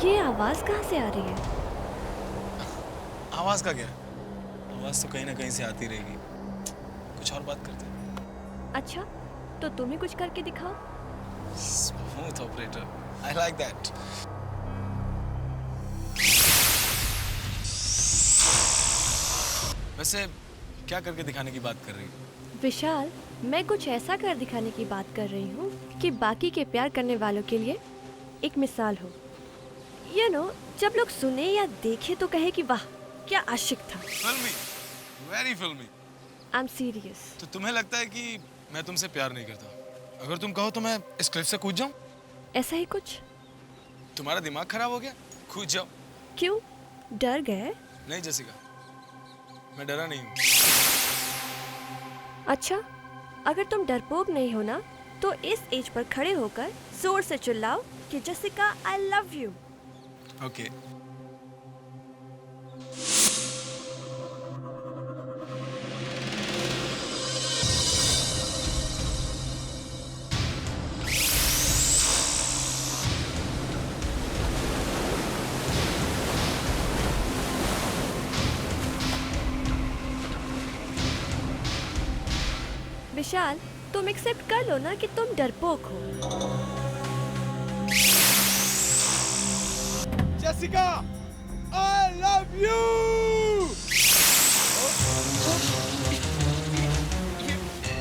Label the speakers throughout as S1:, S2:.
S1: ये आवाज कहाँ से आ रही है?
S2: आवाज का क्या? आवाज तो कहीं ना कहीं से आती रहेगी। कुछ और बात करते हैं।
S1: अच्छा, तो तुम ही कुछ करके दिखाओ।
S2: Smooth operator, I like that. वैसे क्या करके दिखाने की बात कर रही है?
S1: विशाल, मैं कुछ ऐसा कर दिखाने की बात कर रही हूँ कि बाकी के प्यार करने वालों के लिए एक मिसाल हो। जब लोग सुने या देखे तो कहे कि वाह क्या आशिक था।
S2: फिल्मी, वेरी फिल्मी।
S1: I am serious.
S2: तो तुम्हें लगता है कि मैं तुमसे प्यार नहीं करता? अगर तुम कहो तो मैं इस क्लिफ से कूद जाऊं?
S1: ऐसा ही कुछ?
S2: तुम्हारा दिमाग खराब हो गया? कूद जाओ।
S1: क्यों, डर गए?
S2: नहीं जेसिका, मैं डरा नहीं हूँ।
S1: अच्छा, अगर तुम डरपोक नहीं हो ना, तो इस एज पर खड़े होकर जोर से चिल्लाओ कि Jessica I love you.
S2: Okay.
S1: Vishal, तुम एक्सेप्ट कर लो ना कि तुम डरपोक हो।
S3: Jessica, I love you!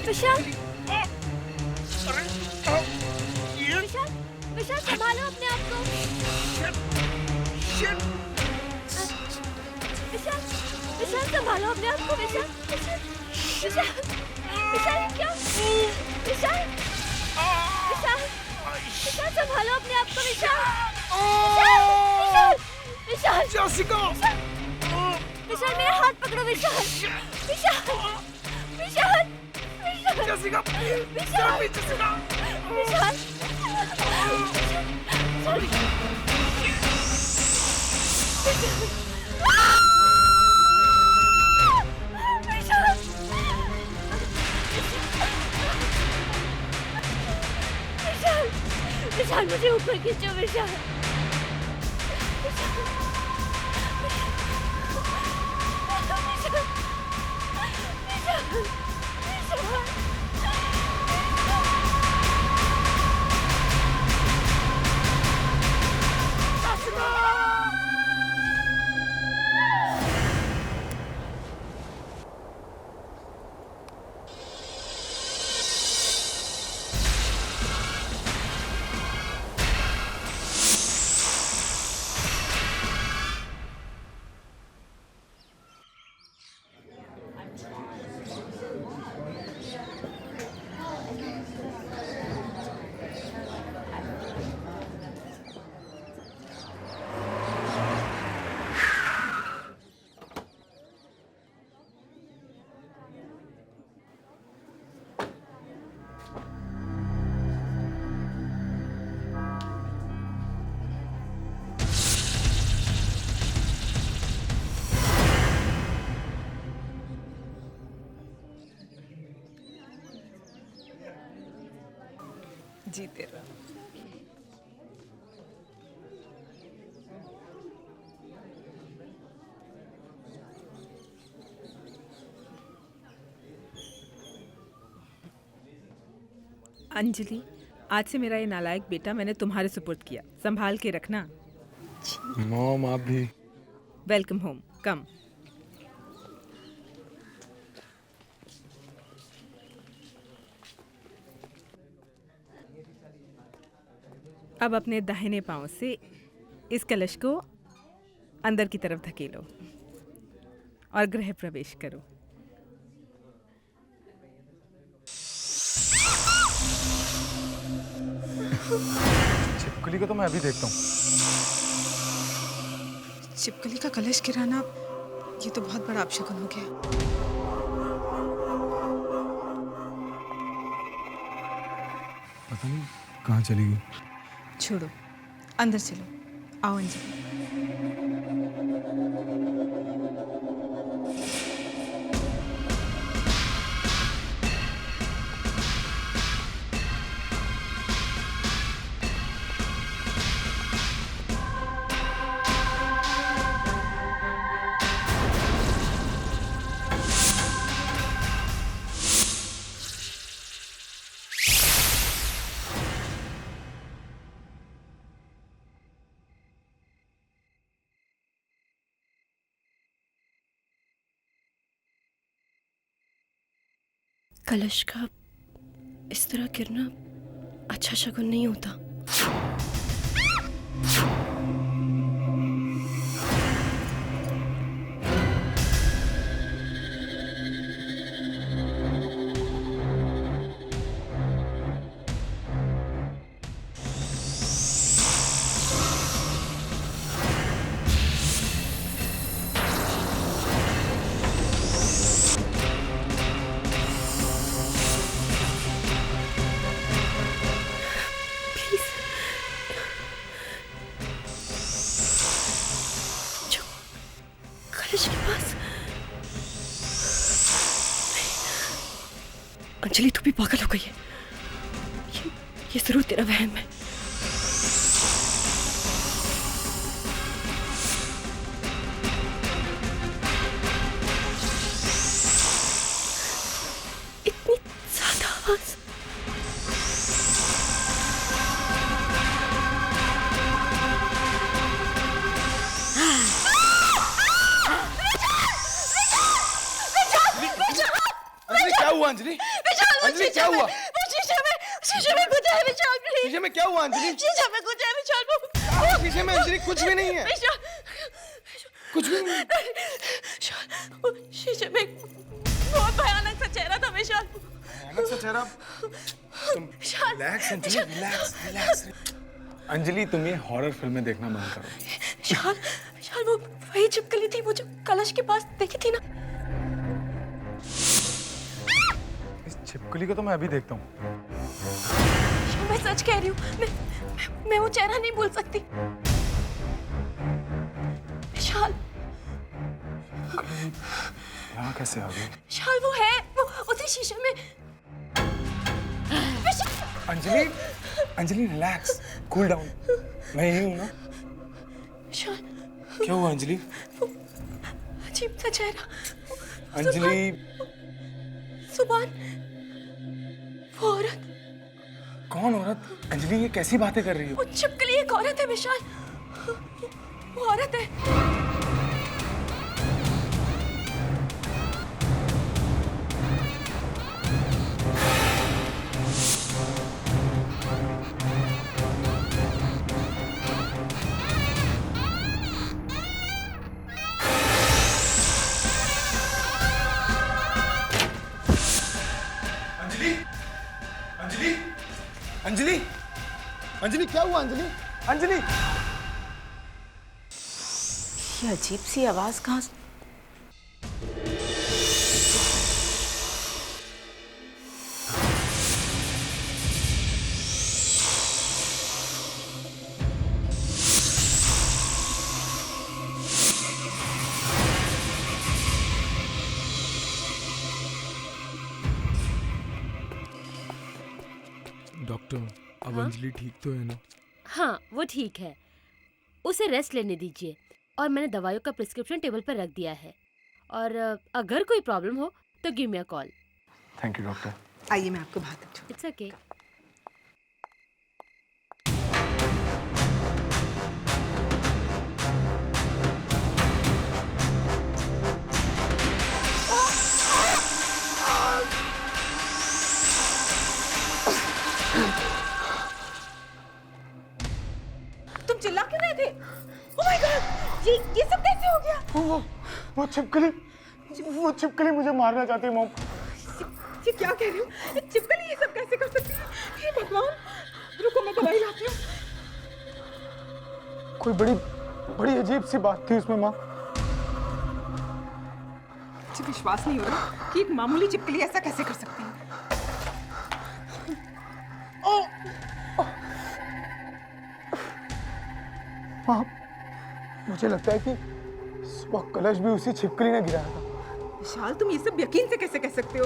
S1: Vishal, Vishal, Vishal संभालो अपने आप को। विशाल, विशाल संभालो अपने आप को। विशाल, विशाल, विशाल, विशाल ये क्या? विशाल, विशाल, विशाल संभालो अपने आप को। विशाल, विशाल, विशाल, विशाल,
S3: जेसिका!
S1: विशाल मेरा हाथ पकड़ो। विशाल, विशाल, विशाल, विशाल,
S3: जेसिका!
S1: विशाल,
S3: जेसिका!
S1: विशाल, विशाल, विशाल मुझे ऊपर खींचो। विशाल,
S4: जीते रहो। अंजलि, आज से मेरा ये नालायक बेटा मैंने तुम्हारे सुपुर्द किया, संभाल के रखना।
S2: मॉम आप भी।
S4: वेलकम होम, कम। अब अपने दाहिने पांव से इस कलश को अंदर की तरफ धकेलो और गृह प्रवेश करो।
S5: छिपकली को तो मैं अभी देखता हूँ।
S6: छिपकली का कलश गिराना, ये तो बहुत बड़ा अपशकुन हो गया।
S5: पता नहीं कहाँ चली गई।
S6: छोड़ो, अंदर चलो। आओ अंजलि।
S7: कलश का इस तरह गिरना अच्छा शगुन नहीं होता। कलश के पास अंजलि, तू भी पागल हो गई है। ये जरूर तेरा वहम है। इतनी ज्यादा आवाज।
S3: क्या हुआ अंजलि? अंजलि क्या हुआ?
S7: शीशे में कुछ है विशाल, प्लीज।
S3: शीशे में क्या हुआ अंजलि?
S7: शीशे में कुछ है विशाल।
S3: शीशे में अंजलि कुछ भी नहीं है। कुछ भी नहीं।
S7: शीशे में बहुत भयानक सा चेहरा था विशाल।
S3: भयानक सा चेहरा? Relax Anjali, relax relax.
S5: Anjali, तुम ये हॉरर फिल्में देखना बंद करो।
S7: विशाल, विशाल वो वही छिपकली थी, वो जो कलश के पास देखी थी ना।
S5: इस छिपकली को तो मैं अभी देखता हूँ।
S7: मैं सच कह रही हूँ, मैं वो चेहरा नहीं भूल सकती। विशाल,
S5: यहाँ कैसे आ गई?
S7: विशाल वो है, वो उसी शीशे में।
S5: Anjali, Anjali relax, cool down. मैं यही हूँ ना।
S7: विशाल,
S3: क्या हुआ अंजलि?
S7: अजीब सा चेहरा।
S5: अंजलि,
S7: सुभान, वो औरत।
S5: कौन औरत? अंजलि, ये कैसी बातें कर रही हो?
S7: वो छिपकली एक औरत है विशाल, वो औरत है।
S3: अंजलि, अंजलि, अंजलि क्या हुआ अंजलि? अंजलि,
S8: ये अजीब सी आवाज कहाँ से?
S5: डॉक्टर, अब अंजलि ठीक तो है ना?
S1: हाँ, वो ठीक है। उसे रेस्ट लेने दीजिए और मैंने दवाइयों का प्रिस्क्रिप्शन टेबल पर रख दिया है। और अगर कोई प्रॉब्लम हो तो give me a call.
S5: Thank you doctor.
S6: आइए मैं आपको बात दूँ।
S1: It's okay.
S6: तुम चिल्ला क्यों रहे थे? ओह माय गॉड, ये सब कैसे हो गया?
S5: वो छिपकली मुझे मारना चाहती है मॉम।
S6: ये क्या कह रही हो? ये छिपकली ये सब कैसे कर सकती है? हे भगवान, रुको मैं दवाई लाती हूँ।
S5: कोई बड़ी अजीब सी बात थी उसमें माँ।
S6: मुझे विश्वास नहीं हो रहा कि एक मामूली छिपकली ऐसा कैसे कर सकती है।
S5: माँ, मुझे लगता है कि सुबह कलश भी उसी छिपकली ने गिराया था।
S6: विशाल, तुम ये सब यकीन से कैसे कह सकते हो?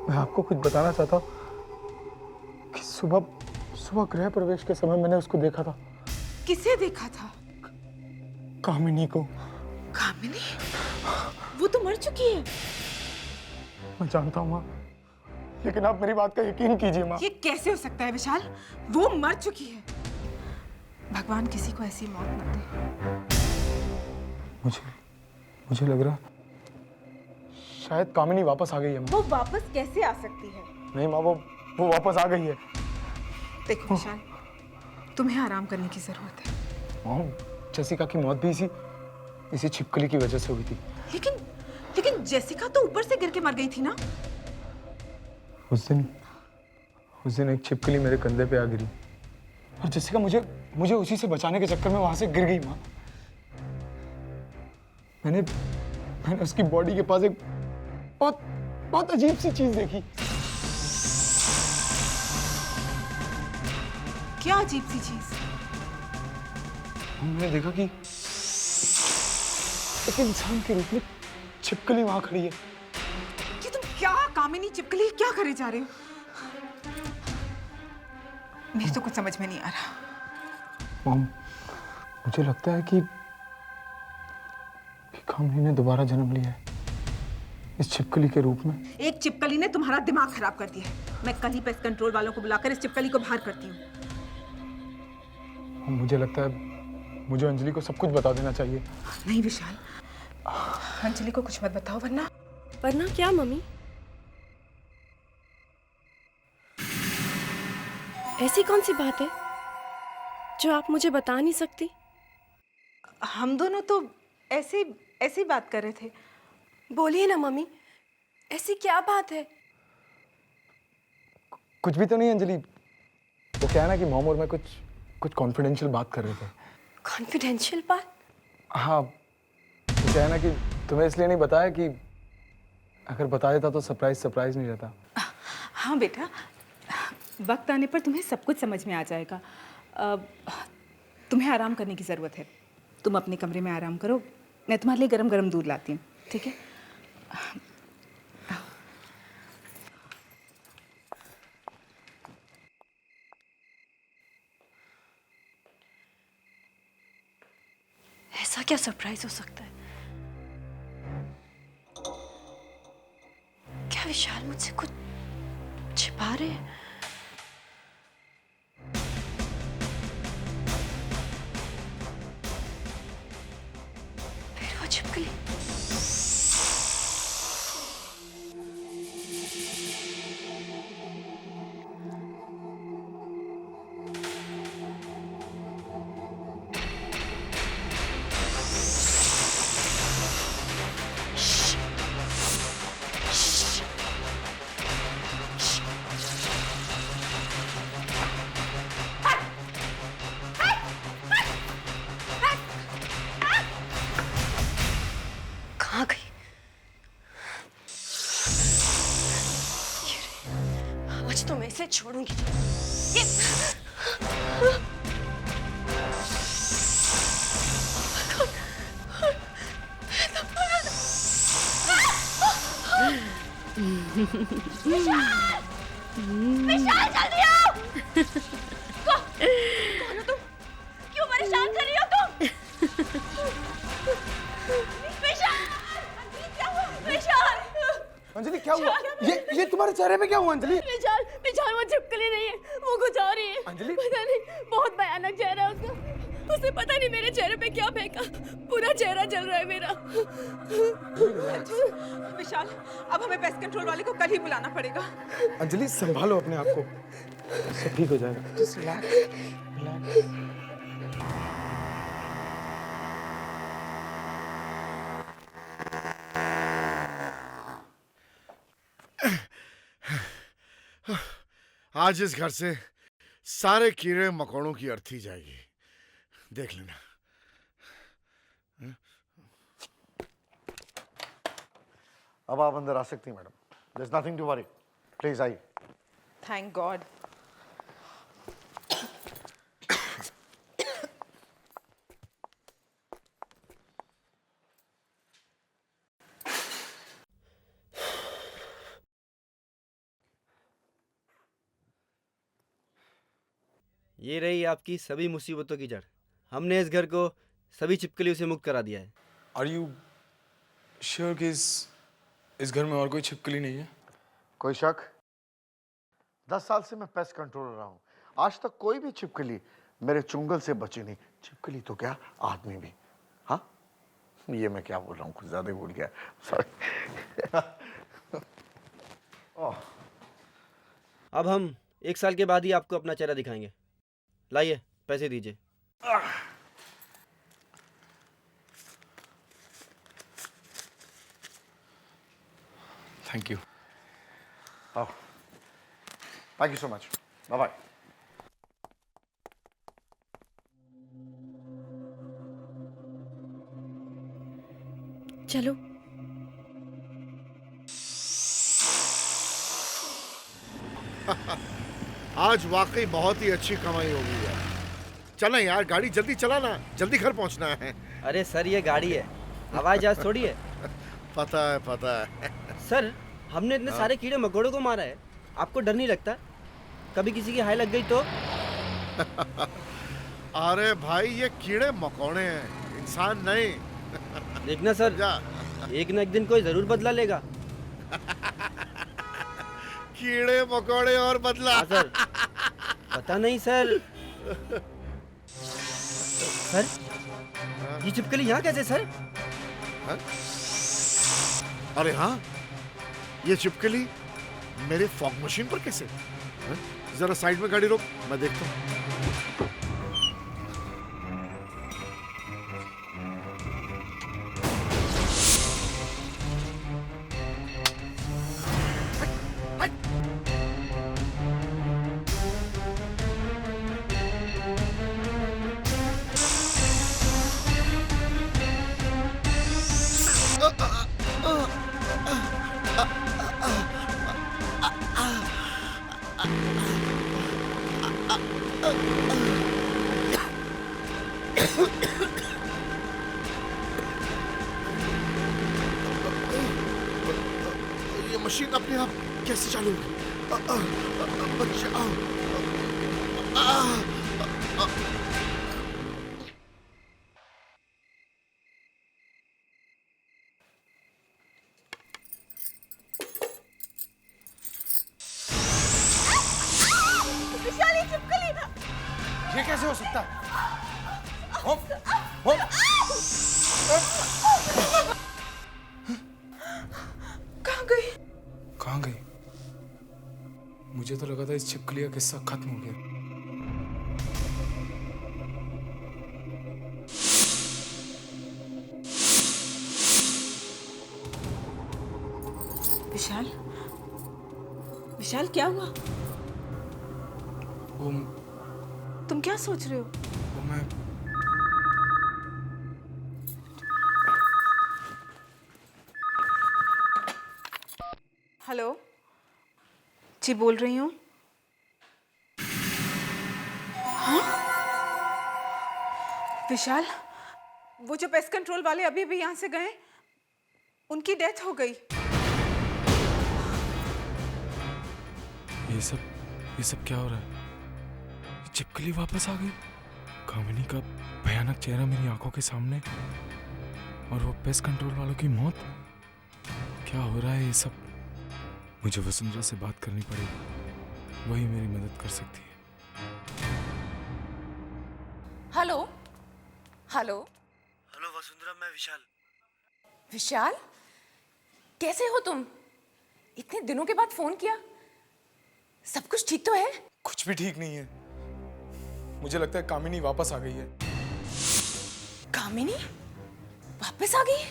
S5: मैं आपको कुछ बताना चाहता हूँ कि सुबह गृह प्रवेश के समय मैंने उसको देखा था।
S6: किसे देखा था?
S5: कामिनी को।
S6: कामिनी? वो तो मर चुकी है।
S5: मैं जानता हूँ माँ, लेकिन आप मेरी बात का यकीन कीजिए माँ।
S6: ये कैसे हो सकता है विशाल? वो मर चुकी है। भगवान किसी को ऐसी मौत न दे।
S5: मुझे लग रहा शायद कामिनी वापस आ गई है माँ।
S6: वो वापस कैसे आ सकती है?
S5: नहीं माँ, वो वापस आ गई है।
S6: देखो विशाल, तुम्हें आराम करने की जरूरत है।
S5: माँ, जेसिका की मौत भी इसी छिपकली की वजह से हुई थी।
S6: लेकिन जेसिका तो ऊपर से गिर के मर गई थी ना?
S5: उस दिन एक छिपकली मेरे कंधे पे आ गिरी और जेसिका मुझे उसी से बचाने के चक्कर में वहां से गिर गई माँ। मैंने उसकी बॉडी के पास एक बहुत अजीब सी चीज देखी।
S6: क्या अजीब सी चीज?
S5: मैंने देखा कि एक इंसान के रूप में छिपकली वहां खड़ी है।
S6: कि तुम क्या कामिनी चिपकली क्या करे जा रहे हो? मेरे तो कुछ समझ में नहीं आ रहा।
S5: मॉम, मुझे लगता है कि कामिनी ने दोबारा जन्म लिया है इस छिपकली के रूप में।
S6: एक चिपकली ने तुम्हारा दिमाग खराब कर दिया है। मैं कल ही पेस्ट कंट्रोल वालों को बुलाकर इस चिपकली को बाहर करती हूँ।
S5: मुझे लगता है मुझे अंजलि को सब कुछ बता देना चाहिए।
S6: नहीं विशाल, अंजलि को कुछ मत बताओ वरना
S1: क्या मम्मी? ऐसी कौन सी बात है जो आप मुझे बता नहीं सकती?
S6: हम दोनों तो ऐसी बात कर रहे थे।
S1: बोलिए ना मम्मी, ऐसी क्या बात है?
S5: कुछ भी तो नहीं अंजलि, वो क्या है ना कि मॉम और मैं कुछ कॉन्फिडेंशियल बात कर रहे थे।
S1: कॉन्फिडेंशियल बात?
S5: हाँ, वो क्या है ना कि तुम्हें इसलिए नहीं बताया कि अगर बता देता तो सरप्राइज नहीं रहता।
S6: हाँ बेटा, वक्त आने पर तुम्हें सब कुछ समझ में आ जाएगा। तुम्हें आराम करने की ज़रूरत है। तुम अपने कमरे में आराम करो, मैं तुम्हारे लिए गरम गरम दूध लाती हूँ, ठीक है?
S1: ऐसा क्या सरप्राइज हो सकता है? क्या विशाल मुझसे कुछ छिपा रहे हैं? फिर वो छिपकली। कहाँ गई? ये रही। आज तो मैं इसे छोड़ूंगी। ये विशाल जल्दी आओ! कौन हो तुम? क्यों परेशान कर रही हो तुम? विशाल!
S3: अंजलि क्या हुआ? ये तुम्हारे चेहरे पे क्या हुआ अंजलि?
S1: विशाल वो छिपकली नहीं है, वो कुछ और ही है।
S3: अंजलि?
S1: पता नहीं, बहुत भयानक चेहरा है उसका। उसे पता नहीं मेरे चेहरे पे क्या फेंका, पूरा चेहरा जल रहा है मेरा।
S6: विशाल, अब हमें पेस्ट कंट्रोल वाले को कल ही बुलाना पड़ेगा।
S3: अंजलि संभालो अपने आप को, सब ठीक हो जाएगा। Just relax.
S9: आज इस घर से सारे कीड़े मकोड़ों की अर्थी जाएगी, देख लेना।
S10: अब आप अंदर आ सकती हैं madam. There's nothing to worry. Please आइए।
S6: Thank God.
S11: ये रही आपकी सभी मुसीबतों की जड़। हमने इस घर को सभी छिपकलियों से मुक्त करा दिया है।
S2: आर यू श्योर कि इस घर में और कोई छिपकली नहीं है?
S10: कोई शक? 10 साल से मैं पेस्ट कंट्रोलर रहा हूँ, आज तक कोई भी छिपकली मेरे चुंगल से बची नहीं। छिपकली तो क्या, आदमी भी। हाँ, ये मैं क्या बोल रहा हूँ, कुछ ज्यादा ही बोल गया, सॉरी।
S11: अब हम 1 साल के बाद ही आपको अपना चेहरा दिखाएंगे। लाइए, पैसे दीजिए।
S10: Thank you. Thank you so much. Bye bye.
S7: चलो।
S9: आज वाकई बहुत ही अच्छी कमाई होगी यार। चलें यार, गाड़ी जल्दी चलाना, जल्दी घर पहुंचना है।
S11: अरे सर, ये गाड़ी है, हवाई जहाज थोड़ी है।
S9: पता है, पता है।
S11: सर, हमने इतने सारे कीड़े मकोड़ों को मारा है, आपको डर नहीं लगता? कभी किसी की हाय लग गई तो?
S9: अरे भाई, ये कीड़े मकोड़े हैं, इंसान नहीं।
S11: देखना सर, एक न एक दिन कोई जरूर बदला लेगा।
S9: कीड़े मकोड़े और बदला।
S11: हाँ सर, पता नहीं सर। सर, ये छिपकली यहाँ कैसे सर?
S9: हा? अरे हाँ, ये छिपकली मेरे फॉग मशीन पर कैसे? हा? जरा साइड में गाड़ी रोक, मैं देखता हूँ। ये मशीन अपने आप कैसे चालू होगी? बचाओ।
S6: विशाल, ये छिपकली।
S3: ये कैसे हो सकता है?
S6: कहाँ गई?
S3: कहाँ गई? मुझे तो लगा था इस छिपकली का किस्सा खत्म हो गया।
S8: विशाल, विशाल क्या हुआ?
S3: वो
S8: तुम क्या सोच रहे हो?
S3: मैं
S8: हेलो जी, बोल रही हूँ। हाँ? विशाल, वो जो पेस्ट कंट्रोल वाले अभी भी यहाँ से गए, उनकी डेथ हो गई।
S3: ये सब क्या हो रहा है? छिपकली वापस आ गई। कामिनी का भयानक चेहरा मेरी आंखों के सामने, और वो पेस्ट कंट्रोल वालों की मौत। क्या हो रहा है ये सब? मुझे वसुंधरा से बात करनी पड़ेगी, वही मेरी मदद कर सकती है।
S7: हेलो हेलो
S11: हेलो वसुंधरा, मैं विशाल।
S7: विशाल, कैसे हो तुम? इतने दिनों के बाद फोन किया। सब कुछ ठीक तो है?
S3: कुछ भी ठीक नहीं है। मुझे लगता है कामिनी वापस आ गई है।
S7: कामिनी वापस आ गई?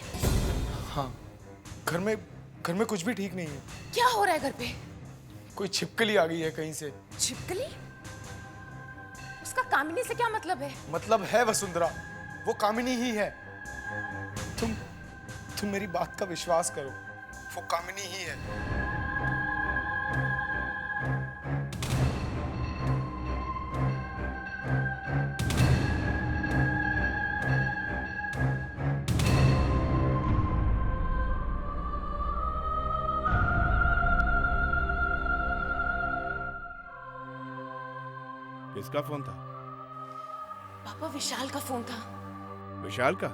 S3: हाँ, घर में कुछ भी ठीक नहीं है।
S7: क्या हो रहा है घर पे?
S3: कोई छिपकली आ गई है कहीं से।
S7: छिपकली? उसका कामिनी से क्या मतलब है?
S3: मतलब है वसुंधरा, वो कामिनी ही है। तुम मेरी बात का विश्वास करो, वो कामिनी ही है।
S12: किसका फोन था?
S7: पापा, विशाल का फोन था।
S12: विशाल का?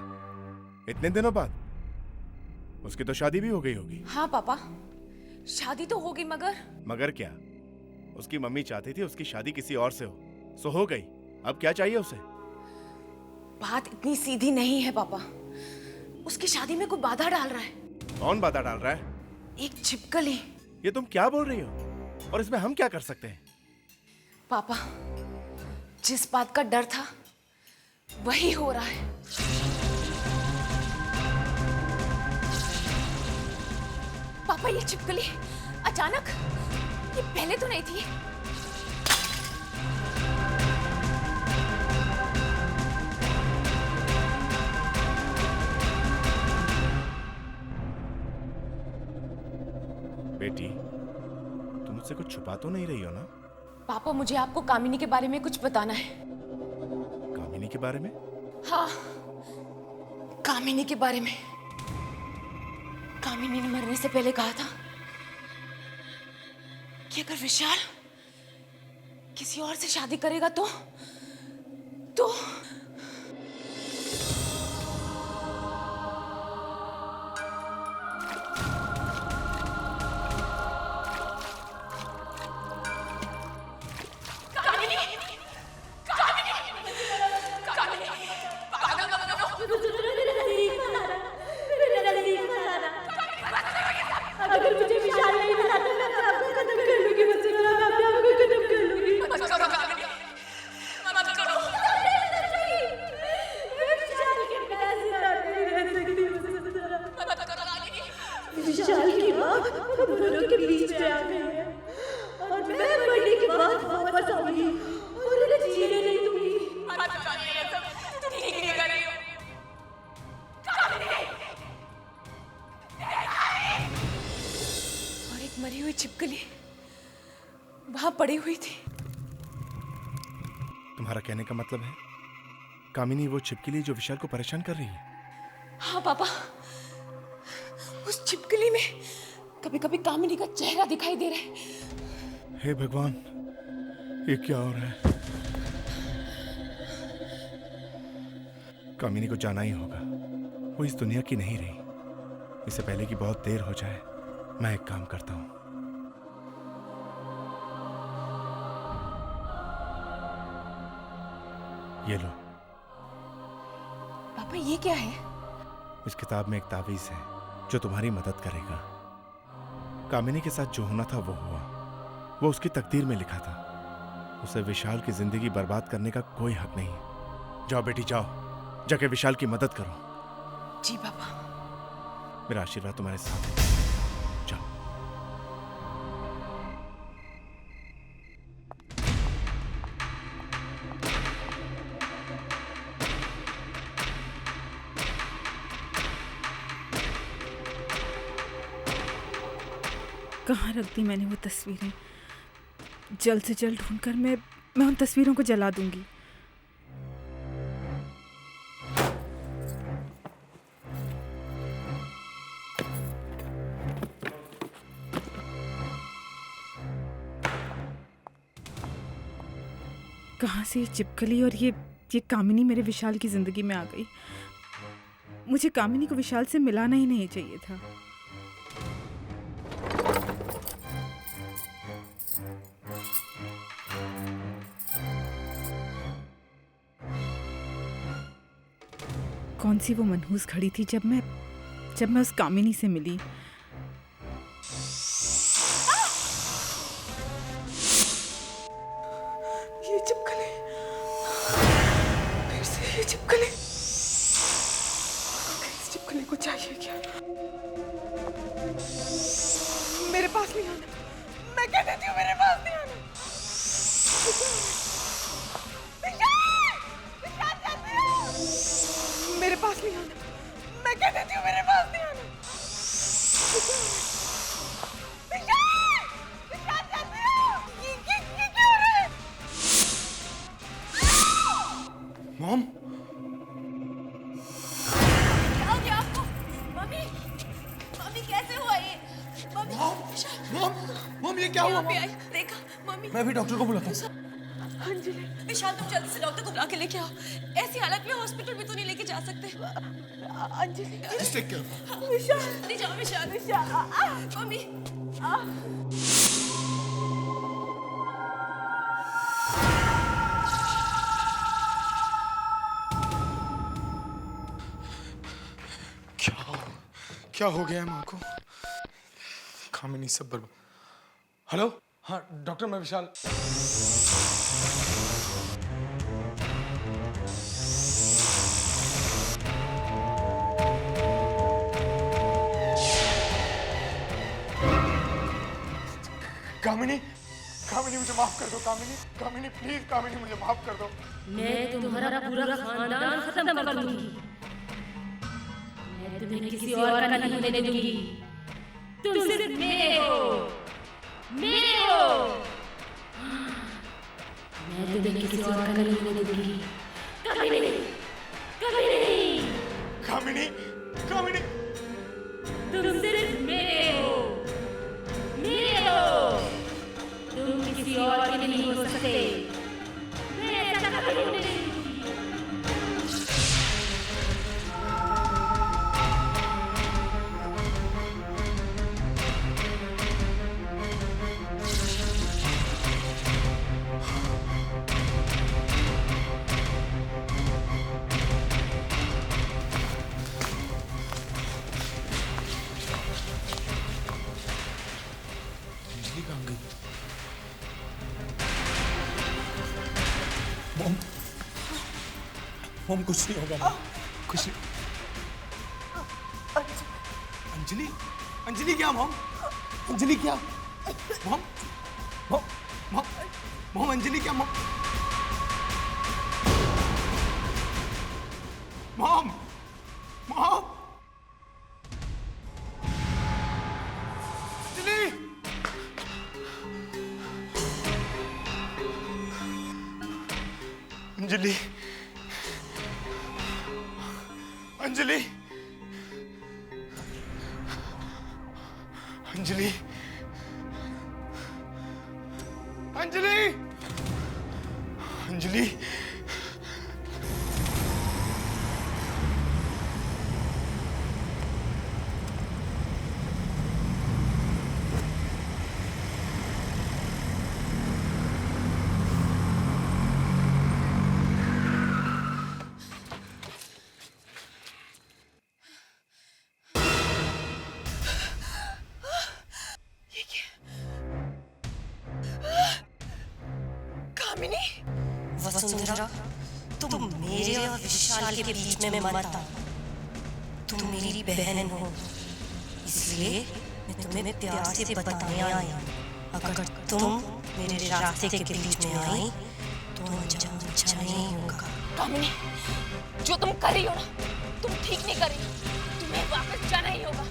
S12: इतने दिनों बाद? उसकी तो शादी भी हो गई होगी।
S7: हाँ पापा, शादी तो हो गई,
S12: मगर क्या? उसकी मम्मी चाहती थी उसकी शादी किसी और से हो, सो हो गई। अब क्या चाहिए उसे?
S7: बात इतनी सीधी नहीं है पापा। उसकी शादी में कोई बाधा डाल रहा है।
S12: कौन बाधा डाल रहा है?
S7: एक छिपकली।
S12: ये तुम क्या बोल रही हो? और इसमें हम क्या कर सकते हैं?
S7: पापा, जिस बात का डर था वही हो रहा है। पापा, ये छिपकली अचानक, ये पहले तो नहीं थी।
S12: बेटी, तुम मुझसे कुछ छुपा तो नहीं रही हो ना?
S7: पापा, मुझे आपको कामिनी के बारे में कुछ बताना है।
S12: कामिनी के बारे में?
S7: हाँ, कामिनी के बारे में। कामिनी ने मरने से पहले कहा था कि अगर विशाल किसी और से शादी करेगा तो
S1: अगर मुझे विशाल नहीं मिला तो मैं अपने आप को खत्म कर लूंगी, मुझसे मैं अपने आप को खत्म कर लूंगी। मत करो कामिनी, मत करो। मैं विशाल के बिना जिंदा नहीं रह सकती, मत करो कामिनी। विशाल की माँ हम दोनों के बीच में आ गई है और मैं मरने के बाद वापस आऊंगी और उन्हें जीने नहीं दूंगी। मत करो, ये सब ठीक नहीं कर रही हो कामिनी। मरी हुई छिपकली वहां पड़ी हुई थी।
S12: तुम्हारा कहने का मतलब है कामिनी वो छिपकली जो विशाल को परेशान कर रही है?
S7: हाँ पापा, उस छिपकली में कभी कभी कामिनी का चेहरा दिखाई दे रहा है।
S12: हे भगवान, ये क्या हो रहा है? कामिनी को जाना ही होगा, वो इस दुनिया की नहीं रही। इससे पहले कि बहुत देर हो जाए, मैं एक काम करता हूं। ये लो।
S7: पापा, ये क्या है?
S12: इस किताब में एक तावीज है जो तुम्हारी मदद करेगा। कामिनी के साथ जो होना था वो हुआ, वो उसकी तकदीर में लिखा था। उसे विशाल की जिंदगी बर्बाद करने का कोई हक नहीं। जाओ बेटी, जाओ, जाके विशाल की मदद करो।
S7: जी पापा।
S12: मेरा आशीर्वाद तुम्हारे साथ है।
S4: कहाँ रख दी मैंने वो तस्वीरें? जल्द से जल्द ढूंढकर मैं उन तस्वीरों को जला दूंगी। कहाँ से ये चिपकली और ये कामिनी मेरे विशाल की जिंदगी में आ गई? मुझे कामिनी को विशाल से मिलाना ही नहीं चाहिए था। कौन सी वो मनहूस घड़ी थी जब मैं उस कामिनी से मिली।
S8: ये चिपकली, फिर से ये चिपकली। इस चिपकली को चाहिए क्या? मेरे पास नहीं आना, मैं कह देती हूँ मेरे पास नहीं आना। मेरे पास नहीं आना, मैं कह देती हूँ मेरे पास नहीं आना। ये क्या हो रहा है?
S5: मॉम,
S1: क्या हो गया आपको? मम्मी, मम्मी कैसे हुआ ये? मम्मी,
S5: मॉम ये क्या हुआ?
S1: देखा मम्मी।
S5: मैं भी डॉक्टर को बुलाता हूँ।
S1: अंजलि, विशाल तुम जल्दी से डॉक्टर को बुला के लेके आओ। ऐसी हालत में हॉस्पिटल में तो नहीं लेके जा सकते। Anjali,
S5: Just take care.
S1: विशाल, नहीं जाओ विशाल, मम्मी।
S5: क्या हो गया है माँ को? कामिनी सब बर्बाद। हेलो, हाँ डॉक्टर, मैं विशाल। कामिनी, कामिनी मुझे माफ कर दो। कामिनी, कामिनी प्लीज, कामिनी मुझे माफ कर दो।
S1: मैं तुम्हारा पूरा खानदान खत्म कर दूंगी। मैं तुम्हें किसी और का नहीं होने दूंगी। तुम सिर्फ मेरे हो, मेरे हो। मैं तुम्हें किसी और का नहीं होने दूंगी। कभी नहीं, कभी नहीं।
S5: कामिनी, कामिनी,
S1: तुम सिर्फ मेरे हो, मेरे हो। तुम किसी और के नहीं हो सकते। मैं ऐसा कभी नहीं होने दूंगी।
S2: अंजलि कहाँ गई? मॉम कुछ नहीं होगा मॉम, कुछ नहीं। अंजलि, अंजलि क्या मॉम? अंजलि क्या? Mom, mom, mom, mom Anjali क्या mom? Mom, mom, Anjali, Anjali, Anjali, Anjali, Anjali, Anjali,
S13: Vasundhara, तुम मेरे और विशाल के बीच में मत आओ। तुम मेरी बहन हो, इसलिए मैं तुम्हें प्यार से बताने आई। अगर तुम मेरे रास्ते के बीच में आई तो अंजाम अच्छा नहीं होगा।
S7: कामिनी, जो तुम कर रही हो ना, तुम ठीक नहीं कर रही हो। तुम्हें वापस जाना ही होगा।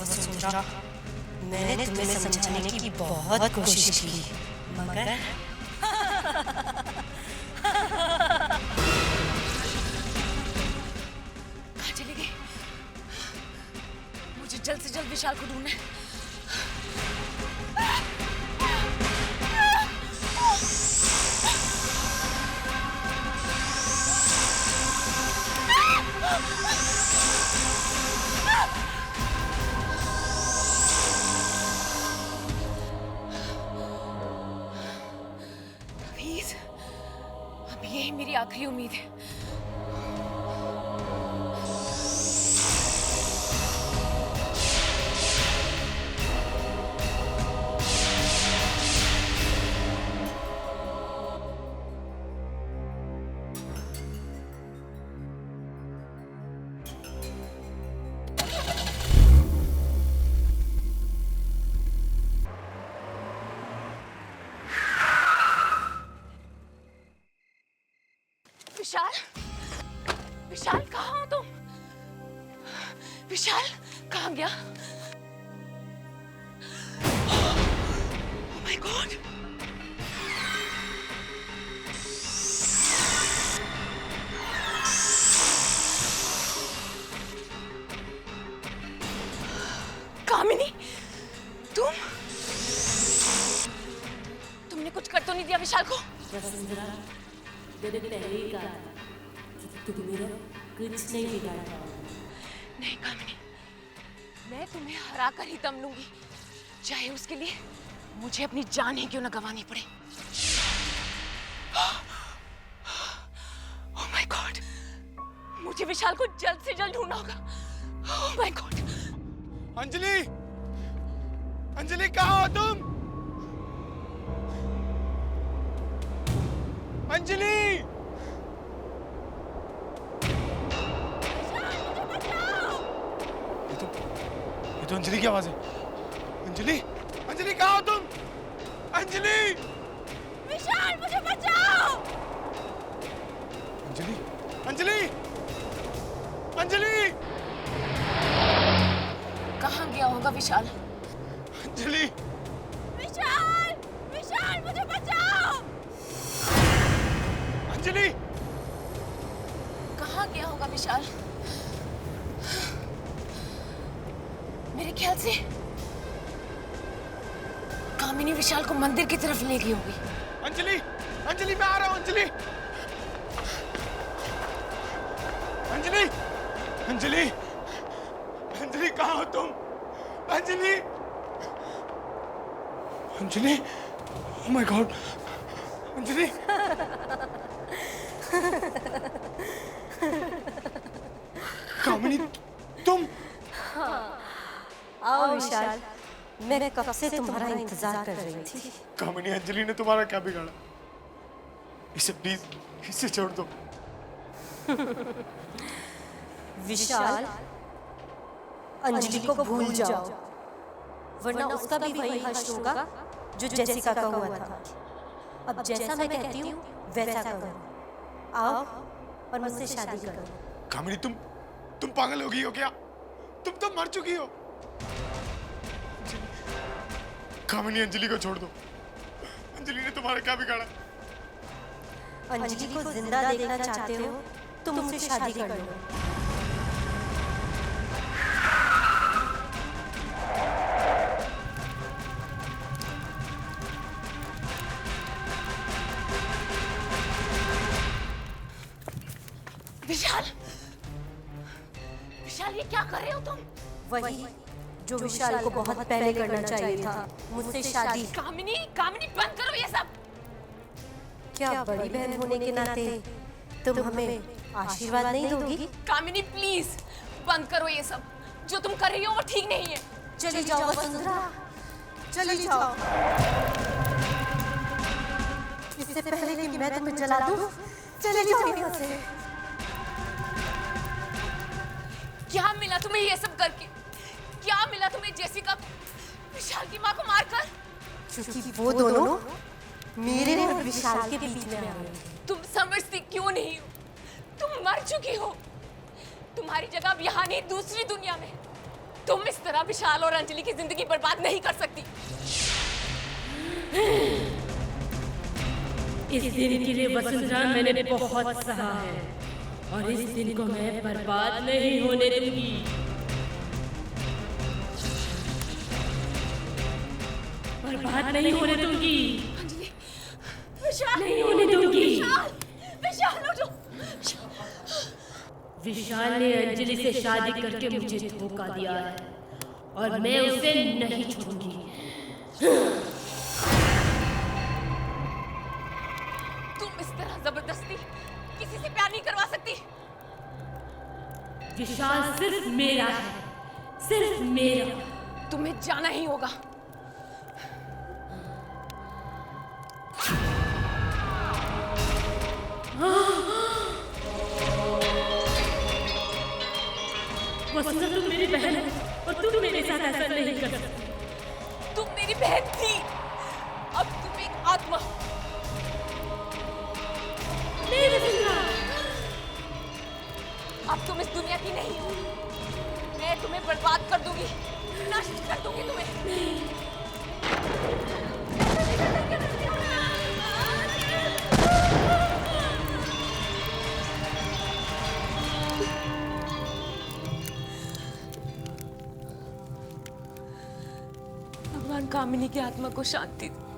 S13: वसुंधरा, मैंने तुम्हें समझाने की बहुत कोशिश की, मगर
S7: कहाँ चली गई? मुझे जल्द से जल्द विशाल को ढूंढना है। प्लीज, अब यही मेरी आखिरी उम्मीद है। विशाल, विशाल कहाँ हो तुम? विशाल कहाँ गया? Oh my God! कामिनी, तुमने कुछ कर तो नहीं दिया विशाल को?
S1: मैंने पहले ही कहा कि तुम मेरा कुछ नहीं बिगाड़ पाओगे।
S7: नहीं कामिनी, मैं तुम्हें हरा कर ही दम लूंगी, चाहे उसके लिए मुझे अपनी जान ही क्यों न गंवानी पड़े। Oh my God! मुझे विशाल को जल्द से जल्द ढूंढना होगा। Oh my God!
S5: Anjali, Anjali कहाँ हो तुम?
S3: अंजलि! ये तो अंजलि की आवाज है। अंजलि! अंजलि कहाँ हो तुम? अंजलि!
S1: विशाल मुझे बचाओ!
S3: अंजलि! अंजलि! अंजलि!
S7: कहाँ गया होगा विशाल?
S3: अंजलि!
S1: विशाल! विशाल मुझे बचाओ!
S3: अंजलि!
S7: कहाँ गया होगा विशाल? मेरे ख्याल से कामिनी विशाल को मंदिर की तरफ ले गई होगी।
S3: अंजलि! अंजलि मैं आ रहा हूँ अंजलि! अंजलि! अंजलि! अंजलि कहाँ हो तुम? Anjali! Anjali! Oh my God! Anjali! कामिनी तुम?
S13: आओ विशाल, मैं कब से तुम्हारा इंतजार कर रही थी।
S3: कामिनी अंजलि ने तुम्हारा क्या बिगाड़ा? इसे प्लीज इसे छोड़ दो।
S13: विशाल, अंजलि को भूल जाओ, वरना उसका भी वही हश्र होगा जो जेसिका का हुआ था। अब जैसा मैं कहती हूँ वैसा करो। आओ और मुझसे शादी करो।
S3: कामिनी तुम पागल हो गई हो क्या? तुम तो मर चुकी हो। कामिनी अंजलि को छोड़ दो। अंजलि ने तुम्हारा क्या बिगाड़ा?
S13: अंजलि को जिंदा देखना चाहते हो तो मुझसे शादी कर लो।
S7: विशाल! विशाल ये क्या कर रहे हो तुम?
S13: वही जो विशाल को बहुत पहले करना चाहिए था, मुझसे शादी।
S7: कामिनी, कामिनी बंद करो ये सब।
S13: क्या बड़ी बहन होने के नाते तुम हमें आशीर्वाद नहीं दोगी?
S7: कामिनी प्लीज बंद करो ये सब। जो तुम कर रही हो वो ठीक नहीं है।
S13: चली जाओ वसुंधरा, चली जाओ। इससे पहले कि मैं तुम्हें जला दूं, चली जाओ यहाँ से।
S7: क्या मिला तुम्हें ये सब करके? क्या मिला तुम्हें जेसिका को, विशाल की माँ को मारकर?
S13: क्योंकि वो दोनों मेरे और विशाल के बीच में आ गए।
S7: तुम समझती क्यों नहीं हो? तुम मर चुकी हो। तुम्हारी जगह अब यहाँ नहीं, दूसरी दुनिया में। तुम इस तरह विशाल और अंजलि की जिंदगी बर्बाद नहीं कर सकती।
S14: इस दिन के लिए वसुंधरा मैंने बहुत सहा है और इस दिन को मैं बर्बाद नहीं होने दूंगी। बर्बाद नहीं होने दूंगी।
S7: विशाल
S14: नहीं होने दूंगी।
S7: विशाल उठो।
S14: विशाल ने अंजलि से शादी करके मुझे धोखा दिया है और मैं उसे नहीं छोड़ूंगी।
S7: तुम इस तरह जबरदस्ती किसी से प्यार नहीं करवा सकती।
S14: विशाल सिर्फ मेरा है, सिर्फ मेरा।
S7: तुम्हें जाना ही होगा।
S14: वसुंधरा तुम मेरी बहन हो और तुम मेरे साथ ऐसा नहीं कर सकती।
S7: तुम मेरी बहन थी, अब तुम एक आत्मा हो।
S14: नहीं वसुंधरा,
S7: अब तुम इस दुनिया की नहीं हो। मैं तुम्हें बर्बाद कर दूंगी, नष्ट कर दूंगी तुम्हें। भगवान कामिनी की आत्मा को शांति दे।